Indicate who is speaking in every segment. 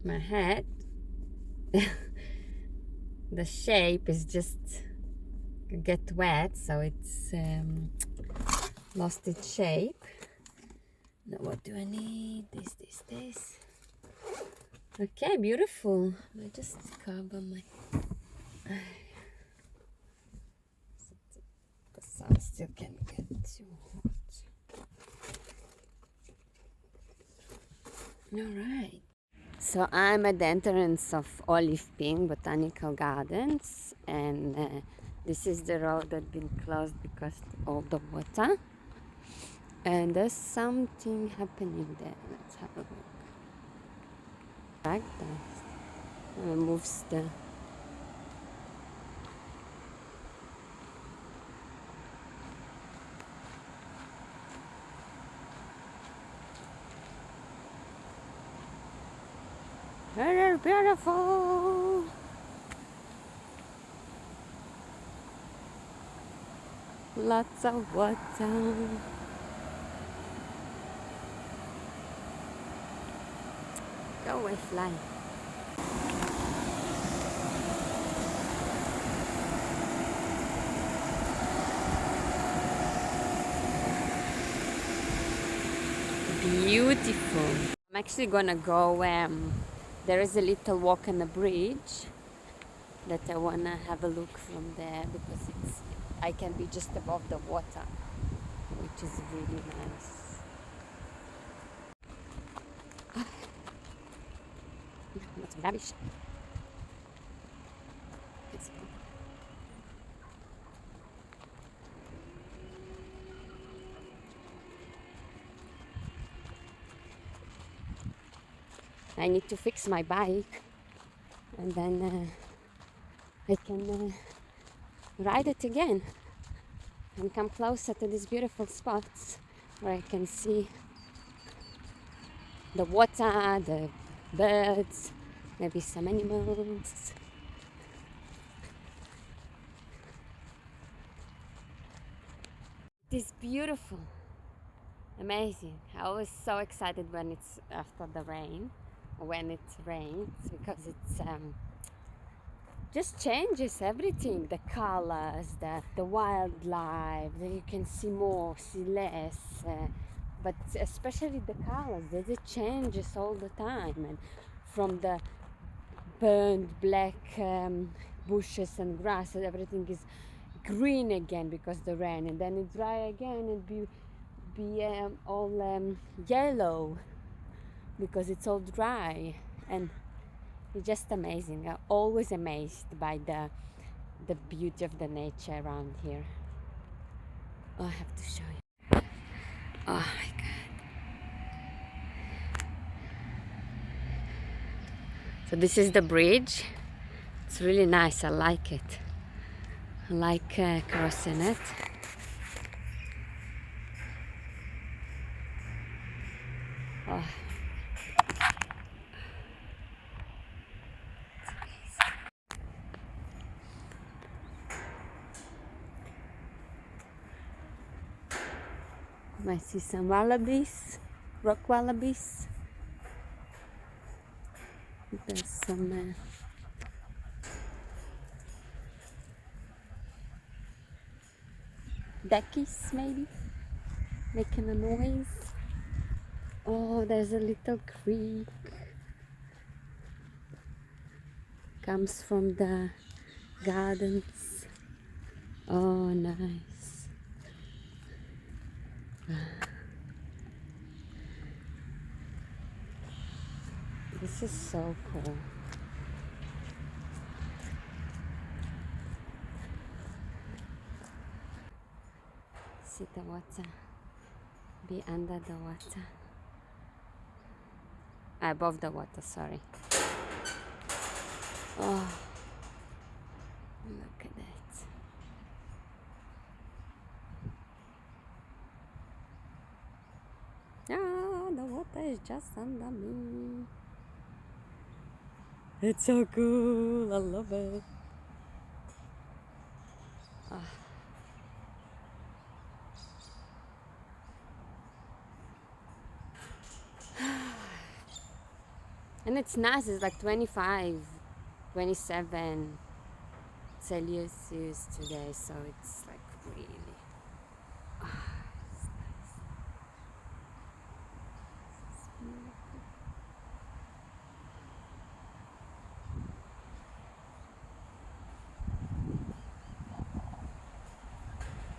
Speaker 1: my head. The shape is just get wet, so it's lost its shape. Now what do I need? This. Okay, beautiful. I just cover my... The sun still can get too hot. Alright. So I'm at the entrance of Olive Pink Botanical Gardens, and this is the road that's been closed because of the water. And there's something happening there. Let's have a look. Like that. Moves the... Very beautiful. Lots of water. Go away, fly. Beautiful. I'm actually gonna go, there is a little walk on the bridge that I wanna have a look from there because I can be just above the water, which is really nice. Lots of rubbish. I need to fix my bike, and then I can ride it again and come closer to these beautiful spots where I can see the water, the birds, maybe some animals. It is beautiful, amazing. I was so excited when it's after the rain, when it rains, because it's just changes everything, the colors, the wildlife, then you can see more, see less, but especially the colors, they changes all the time, and from the burned black bushes and grass, everything is green again because the rain, and then it dry again and be all yellow because it's all dry, and it's just amazing. I'm always amazed by the beauty of the nature around here. Oh, I have to show you. Oh my god. So this is the bridge. It's really nice. I like it. I like crossing it. Oh. I see some wallabies, rock wallabies. There's some duckies maybe making a noise. Oh, there's a little creek. Comes from the gardens. Oh, nice. This is so cool. See the water. Be under the water. Above the water, sorry. Oh, look at that. Ah, the water is just under me. It's so cool. I love it. Ah. And it's nice, it's like 25, 27 Celsius today, so it's like really. It's nice.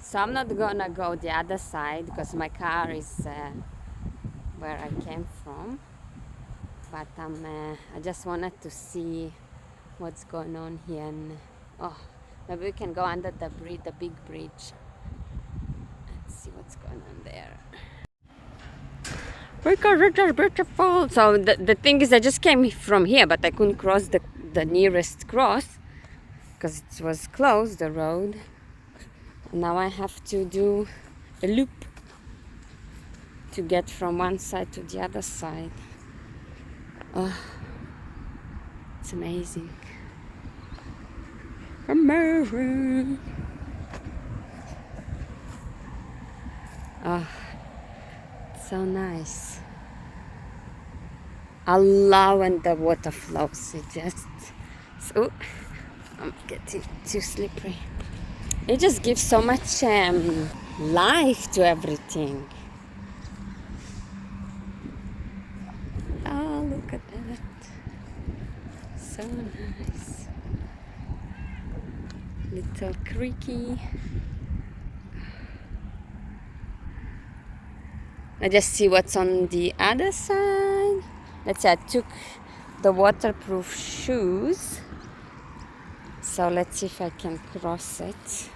Speaker 1: So I'm not gonna go the other side because my car is where I came from, but I just wanted to see what's going on here, and oh, maybe we can go under the bridge, the big bridge, and see what's going on there. Because it is beautiful. So the thing is, I just came from here, but I couldn't cross the nearest cross because it was closed, the road. Now I have to do a loop to get from one side to the other side. Oh, it's amazing. Amazing. Oh, so nice. I love when the water flows. It just so I'm getting too slippery. It just gives so much life to everything. Oh, look at that. So nice. Little creaky. I just see what's on the other side. Let's say I took the waterproof shoes. So let's see if I can cross it.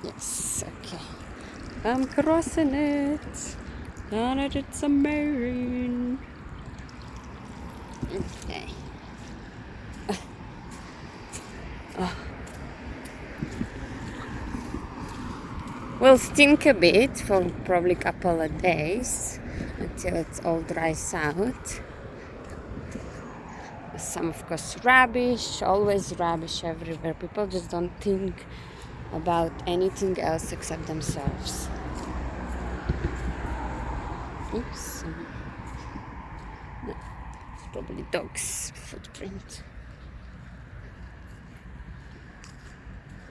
Speaker 1: Yes, okay. I'm crossing it. And it's amazing. Okay. Oh. We'll stink a bit for probably a couple of days until it all dries out. Some, of course, rubbish, always rubbish everywhere. People just don't think about anything else except themselves. Oops. No, it's probably dog's footprint.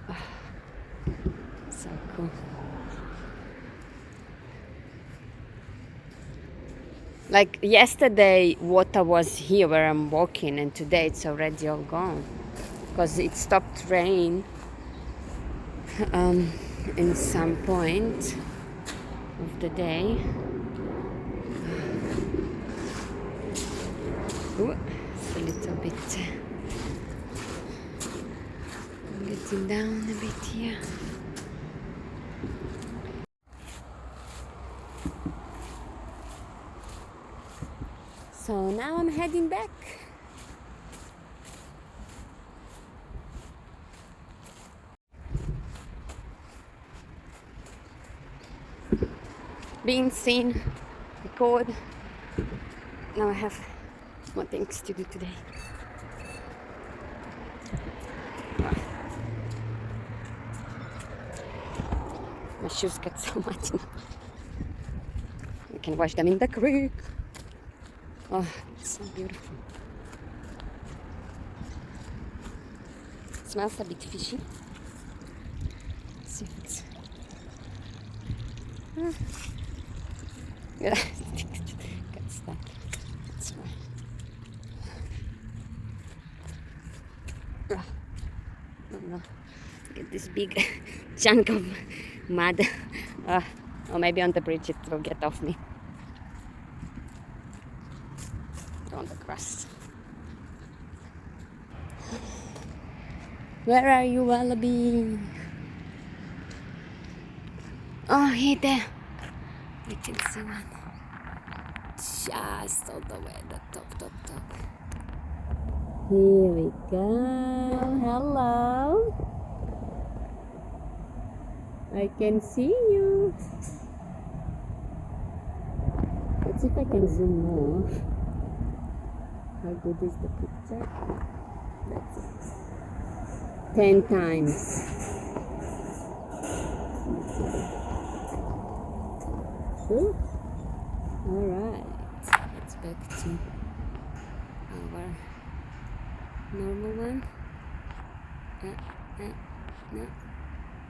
Speaker 1: Oh, so cool. Like yesterday, water was here where I'm walking, and today it's already all gone because it stopped rain in some point of the day. Ooh, it's a little bit getting down a bit here. So now I'm heading back. Being seen, record. Now I have more things to do today. My shoes get so much now. You can wash them in the creek. Oh, it's so beautiful. It smells a bit fishy. Let's see if it's... Yeah, got stuck. That's fine. Oh no. Look at this big chunk of mud. Or maybe on the bridge it will get off me. On the grass. Where are you, Wallaby? Oh, here there. I can see one. Just all the way at the top. Here we go. Hello. I can see you. Let's see if I can zoom more. How good is the picture? That's it. 10 times. Good. All right. Let's back to our normal one. No.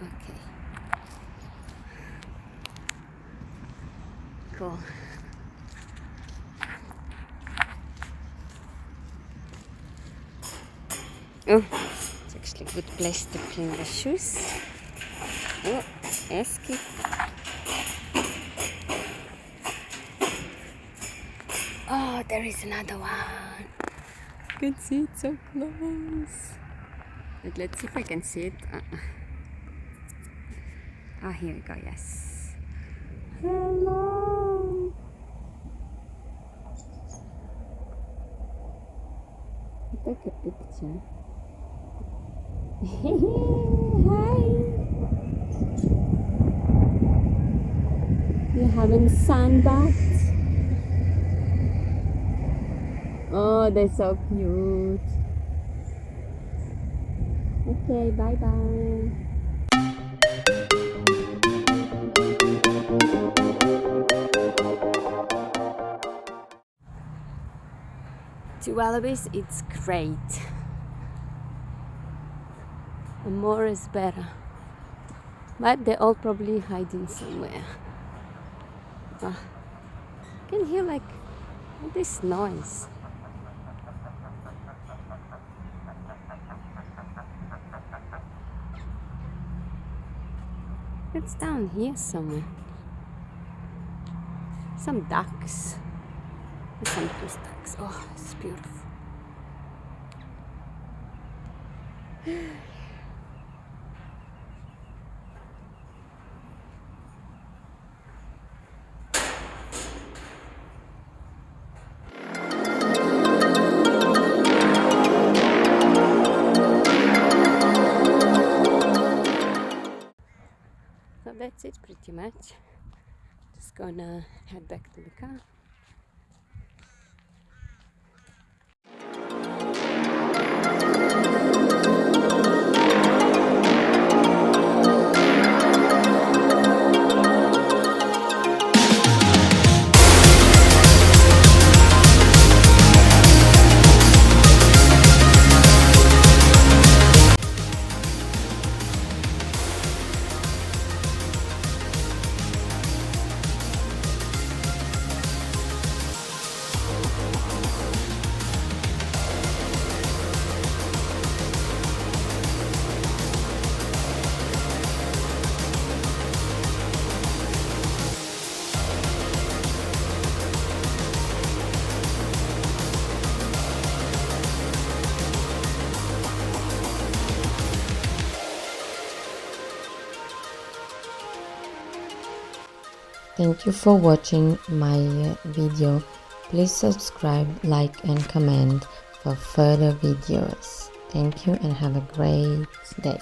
Speaker 1: Okay. Cool. Oh, it's actually a good place to clean the shoes. Oh, Eski. Oh, there is another one. You can see it so close. But let's see if I can see it. Ah, here we go, yes. Hello. Take a picture. Hi. You having sunbath? Oh, they're so cute. Okay, bye-bye. To wallabies, it's great. And more is better. But they're all probably hiding somewhere. I can hear like this noise. It's down here somewhere. Some ducks. Some goose ducks. Oh, it's beautiful. So that's it pretty much. Just gonna head back to the car.
Speaker 2: Thank you for watching my video. Please subscribe, like and comment for further videos. Thank you and have a great day.